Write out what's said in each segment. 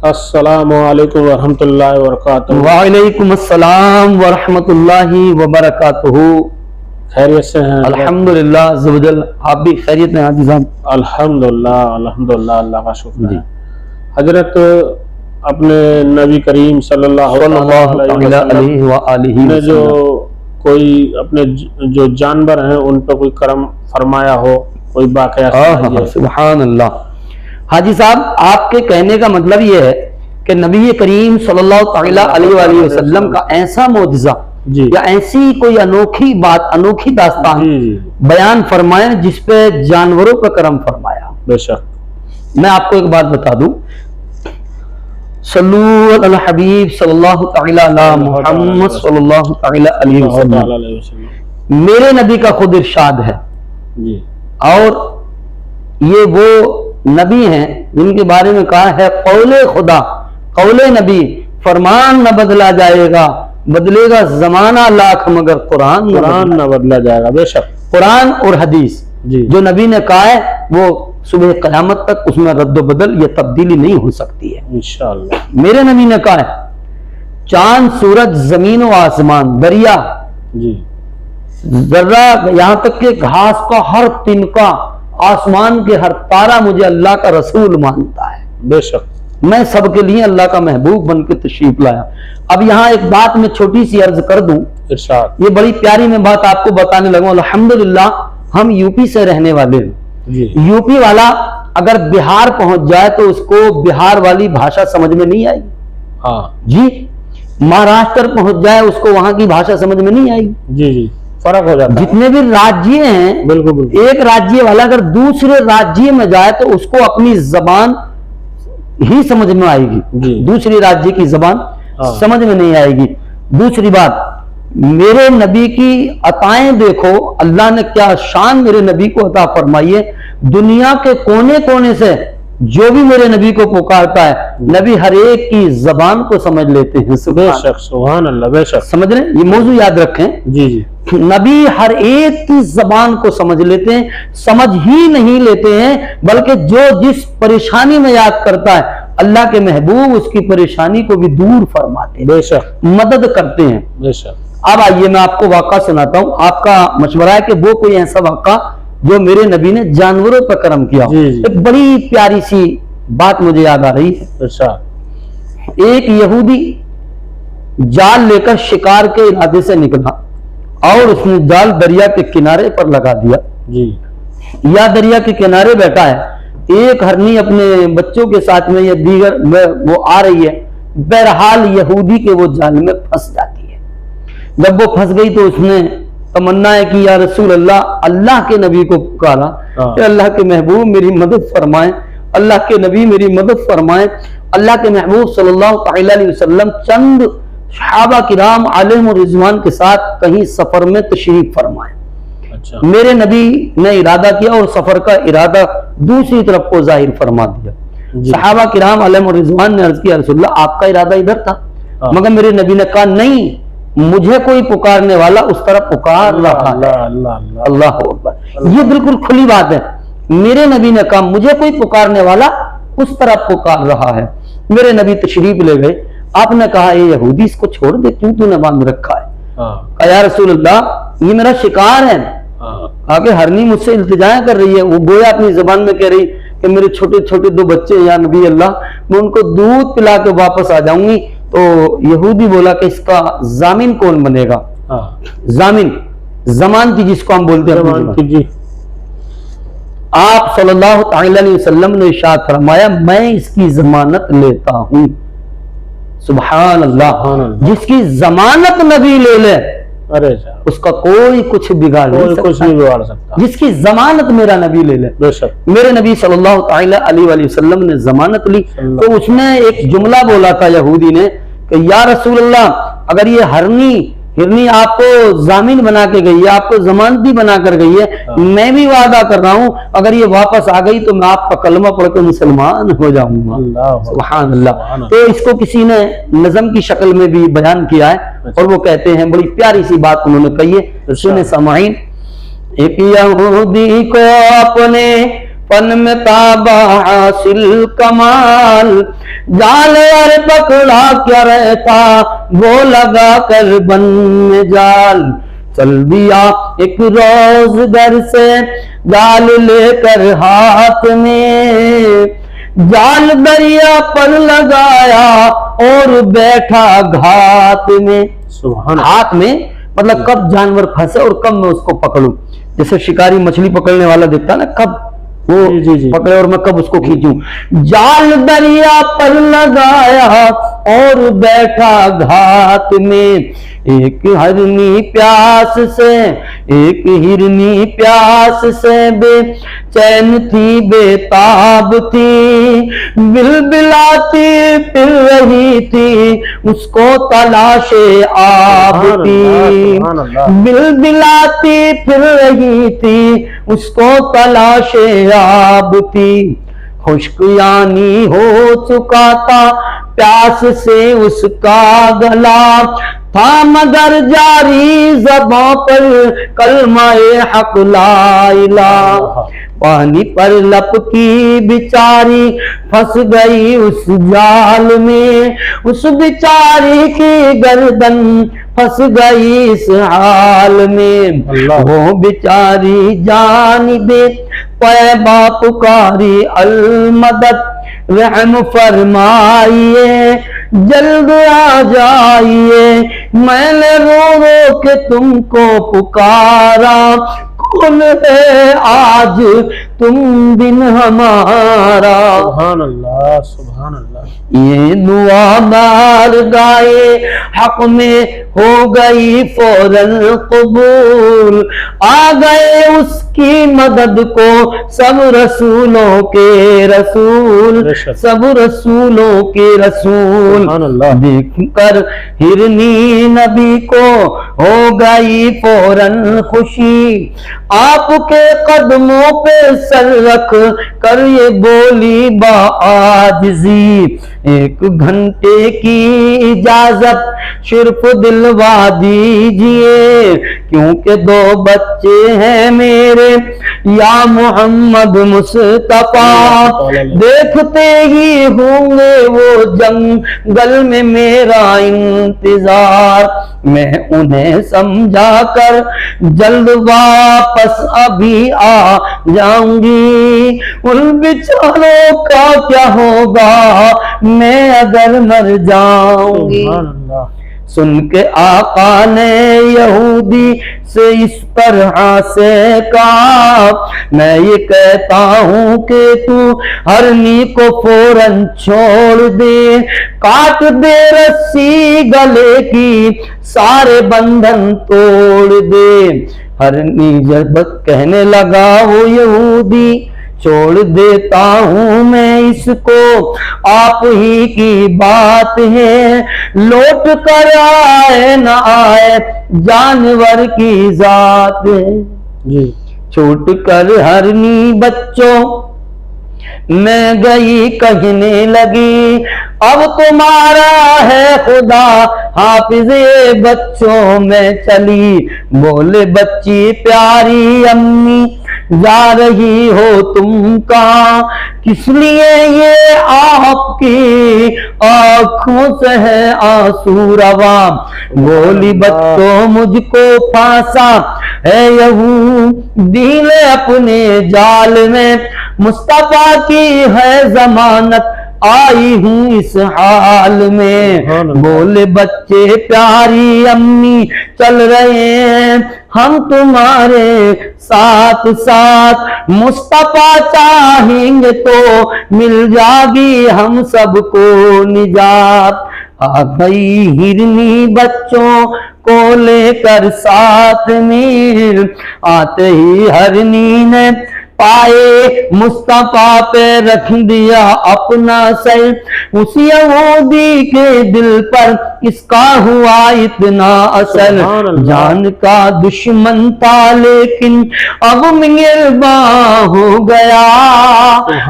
السلام علیکم ورحمۃ اللہ وبرکاتہ۔ وعلیکم السلام ورحمۃ اللہ وبرکاتہ۔ خیریت سے ہیں؟ الحمدللہ عز و جل، آپ بھی خیریت میں حاجی صاحب؟ الحمدللہ الحمدللہ، اللہ کا شکر جی۔ ہے۔ حضرت اپنے نبی کریم صلی اللہ علیہ وسلم نے جو کوئی اپنے جو جانور ہیں ان پہ کوئی کرم فرمایا ہو، کوئی واقعہ سنائیے۔ سبحان اللہ۔ حاجی صاحب، آپ کے کہنے کا مطلب یہ ہے کہ نبی کریم صلی اللہ تعالیٰ علیہ وآلہ وسلم کا ایسا معجزہ یا ایسی کوئی انوکھی بات، انوکھی داستان بیان فرمائیں جس پہ جانوروں پہ کرم فرمایا۔ بے شک۔ میں آپ کو ایک بات بتا دوں، صلو علی الحبیب صلی اللہ تعالیٰ علی محمد صلی اللہ تعالیٰ علیہ وسلم۔ میرے نبی کا خود ارشاد ہے، اور یہ وہ نبی ہیں جن کے بارے میں کہا ہے قول خدا، قول نبی، فرمان نہ بدلا جائے گا، بدلے گا زمانہ لاکھ مگر قرآن نہ بدلا جائے گا۔ بے شک۔ قرآن اور حدیث جو نبی نے کہا ہے وہ صبح قیامت تک اس میں رد و بدل یا تبدیلی نہیں ہو سکتی ہے انشاءاللہ۔ میرے نبی نے کہا ہے چاند، سورج، زمین و آسمان، دریا، ذرہ، یہاں تک کہ گھاس کا ہر تنکا، آسمان کے ہر تارا مجھے اللہ کا رسول مانتا ہے۔ بے شک۔ میں سب کے لیے اللہ کا محبوب بن کے تشریف لایا۔ اب یہاں ایک بات میں چھوٹی سی عرض کر دوں، ارشاد۔ یہ بڑی پیاری میں بات آپ کو بتانے لگا۔ الحمدللہ ہم یو پی سے رہنے والے ہیں۔ یو پی والا اگر بہار پہنچ جائے تو اس کو بہار والی بھاشا سمجھ میں نہیں آئی جی، مہاراشٹر پہنچ جائے اس کو وہاں کی بھاشا سمجھ میں نہیں آئی جی، فرق ہو جاتا ہے۔ جتنے بھی راجیے ہیں، بالکل ایک راجیے والا اگر دوسرے راجیے میں جائے تو اس کو اپنی زبان ہی سمجھ میں آئے گی، دوسری راجیے کی زبان سمجھ میں نہیں آئے گی۔ دوسری بات، میرے نبی کی عطائیں دیکھو، اللہ نے کیا شان میرے نبی کو عطا فرمائی ہے۔ دنیا کے کونے کونے سے جو بھی میرے نبی کو پکارتا ہے، نبی ہر ایک کی زبان کو سمجھ لیتے ہیں۔ بے شک، سبحان اللہ، بے شک۔ سمجھ رہے ہیں؟ یہ موضوع یاد رکھیں، نبی ہر ایک کی زبان کو سمجھ لیتے ہیں، سمجھ ہی نہیں لیتے ہیں بلکہ جو جس پریشانی میں یاد کرتا ہے اللہ کے محبوب اس کی پریشانی کو بھی دور فرماتے ہیں، بے شک، مدد کرتے ہیں۔ بے شک۔ اب آئیے میں آپ کو واقعہ سناتا ہوں، آپ کا مشورہ ہے کہ وہ کوئی ایسا واقعہ جو میرے نبی نے جانوروں پر کرم کیا۔ ایک بڑی پیاری سی بات مجھے یاد آ رہی ہے۔ ایک یہودی جال لے کر شکار کے ارادے سے نکلا اور اس نے جال دریا کے کنارے پر لگا دیا، یا دریا کے کنارے بیٹھا ہے، ایک ہرنی اپنے بچوں کے ساتھ میں یا دیگر وہ آ رہی ہے، بہرحال یہودی کے وہ جال میں پھنس جاتی ہے۔ جب وہ پھنس گئی تو اس نے تمنا ہے کہ یا رسول اللہ، اللہ کے نبی کو پکارا کہ اللہ کے محبوب میری مدد فرمائیں، اللہ کے نبی میری مدد فرمائیں۔ اللہ کے محبوب صلی اللہ تعالی علیہ وسلم چند صحابہ کرام علیہم رضوان کے ساتھ کہیں سفر میں تشریف فرمائے۔ میرے نبی نے ارادہ کیا اور سفر کا ارادہ دوسری طرف کو ظاہر فرما دیا۔ صحابہ کرام علیہم رضوان نے عرض کیا رسول اللہ آپ کا ارادہ ادھر تھا، مگر میرے نبی نے کہا نہیں، مجھے کوئی پکارنے والا اس طرف پکار رہا ہے۔ اللہ اکبر، یہ بالکل کھلی بات ہے۔ میرے نبی نے کہا مجھے کوئی پکارنے والا اس طرف پکار رہا ہے۔ میرے نبی تشریف لے گئے، آپ نے کہا اے یہودی اس کو چھوڑ دے، کیوں تو نے باندھ رکھا ہے؟ کہا یا رسول اللہ یہ میرا شکار ہے۔ آگے ہرنی مجھ سے التجائیں کر رہی ہے، وہ گویا اپنی زبان میں کہہ رہی کہ میرے چھوٹے چھوٹے دو بچے ہیں یا نبی اللہ، میں ان کو دودھ پلا کے واپس آ جاؤں گی۔ تو یہودی بولا کہ اس کا ضامن کون بنے گا؟ ضامن، ضمانتی جس کو ہم بولتے ہیں۔ آپ صلی اللہ تعالی علیہ وسلم نے ارشاد فرمایا میں اس کی ضمانت لیتا ہوں۔ سبحان اللہ، جس کی ضمانت نبی لے لے اس کا کوئی کچھ بگاڑ نہیں سکتا، جس کی ضمانت میرا نبی لے لے۔ میرے نبی صلی اللہ تعالی علیہ وآلہ وسلم نے ضمانت لی تو اس نے ایک جملہ بولا تھا یہودی نے کہ یا رسول اللہ اگر یہ ہرنی آپ کو ضامن بنا کے گئی ہے، آپ کو ضمانتی بنا کر گئی ہے، میں بھی وعدہ کر رہا ہوں اگر یہ واپس آ گئی تو میں آپ کا کلمہ پڑھ کے مسلمان ہو جاؤں گا۔ سبحان اللہ۔ تو اس کو کسی نے نظم کی شکل میں بھی بیان کیا ہے اور وہ کہتے ہیں، بڑی پیاری سی بات انہوں نے کہی ہے، سنیں سامعین۔ ایک یہودی کو اپنے فن میں تابا حاصل کمال، جال اور پکڑا کیا رہتا وہ لگا کر بن میں جال، چل دیا ایک روز گھر سے جال لے کر ہاتھ میں، جال دریا پر لگایا اور بیٹھا گھات میں۔ ہاتھ میں مطلب کب جانور پھنسے اور کب میں اس کو پکڑوں، جیسے شکاری مچھلی پکڑنے والا دیکھتا نا کب وہ پکڑے اور میں کب اس کو کھینچوں، جال دریا پر لگایا اور بیٹھا گھات میں، ایک ہرنی پیاس سے ایک ہرنی پیاس سے بے چین تھی بے تاب تھی، بلبلاتی پھر رہی تھی اس کو تلاش آب تھی، بلبلاتی پھر رہی تھی اس کو تلاش آب تھی، خشک یعنی ہو چکا تھا پیاس سے اس کا گلا، تھا مگر جاری زباں پر کلمہ حق لا الہ، پانی پر لپکی بیچاری پھنس گئی اس جال میں، اس بیچاری کی گردن پھنس گئی اس حال میں، وہ بیچاری جانب طیبہ پکاری المدد، رحم فرمائیے جلد آ جائیے، میں نے رو رو کے تم کو پکارا، کون ہے آج تم بن ہمارا۔ سبحان اللہ سبحان اللہ۔ یہ دعا بار گائے حق میں ہو گئی فوراً قبول، آ گئے اس کی مدد کو سب رسولوں کے رسول، سب رسولوں کے رسول، دیکھ کر ہرنی نبی کو ہو گئی فوراً خوشی، آپ کے قدموں پہ سر رکھ کر یہ بولی با عاجزی، ایک گھنٹے کی اجازت صرف دلوا دیجئے، کیونکہ دو بچے ہیں میرے یا محمد مصطفیٰ، دیکھتے ہی ہوں گے وہ جنگل میں میرا انتظار، میں انہیں سمجھا کر جلد واپس ابھی آ جاؤں گی، ان بیچاروں کا کیا ہوگا میں اگر مر جاؤں گی۔ سن کے آقا نے یہودی سے اس طرح سے کہا، میں یہ کہتا ہوں کہ تو ہرنی کو فوراً چھوڑ دے، کاٹ دے رسی گلے کی سارے بندھن توڑ دے۔ ہرنی جب کہنے لگا وہ یہودی، چھوڑ دیتا ہوں میں اس کو، آپ ہی کی بات ہے، لوٹ کر آئے نہ آئے جانور کی ذات ہے۔ چھوٹ کر ہرنی بچوں میں گئی کہنے لگی، اب تمہارا ہے خدا حافظ بچوں میں چلی، بولے بچی پیاری امی جا رہی ہو تم کہاں، کس لیے یہ آپ کی آنکھوں سے ہے آنسو رواں، بولی بچوں مجھ کو پھانسا ہے یہودی نے اپنے جال میں، مصطفیٰ کی ہے ضمانت آئی ہوں اس حال میں، بولے بچے پیاری امی چل رہے ہیں ہم تمہارے ساتھ ساتھ، مصطفیٰ چاہیں گے تو مل جاگی ہم سب کو نجات، آ گئی ہرنی بچوں کو لے کر ساتھ میں، آتے ہی ہرنی نے پائے مصطفیٰ پہ رکھ دیا اپنا سر، اس یہودی کے دل پر اس کا ہوا اتنا اثر، جان کا دشمن تھا لیکن اب مہرباں ہو گیا،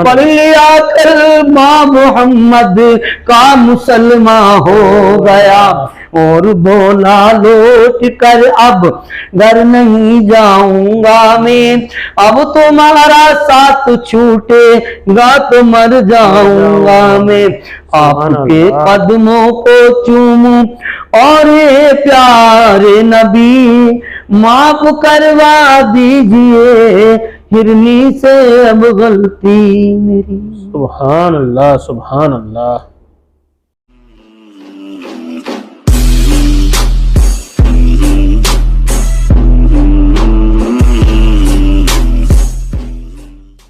پڑھ لیا کلمہ محمد کا مسلمان ہو گیا، اور بولا لوٹ کر اب گھر نہیں جاؤں گا میں، اب تمہارا ساتھ چھوٹے گا تو مر جاؤں گا میں، آپ کے قدموں کو چوموں اور اے پیارے نبی معاف کروا دیجئے ہرنی سے اب غلطی میری۔ سبحان اللہ، سبحان اللہ۔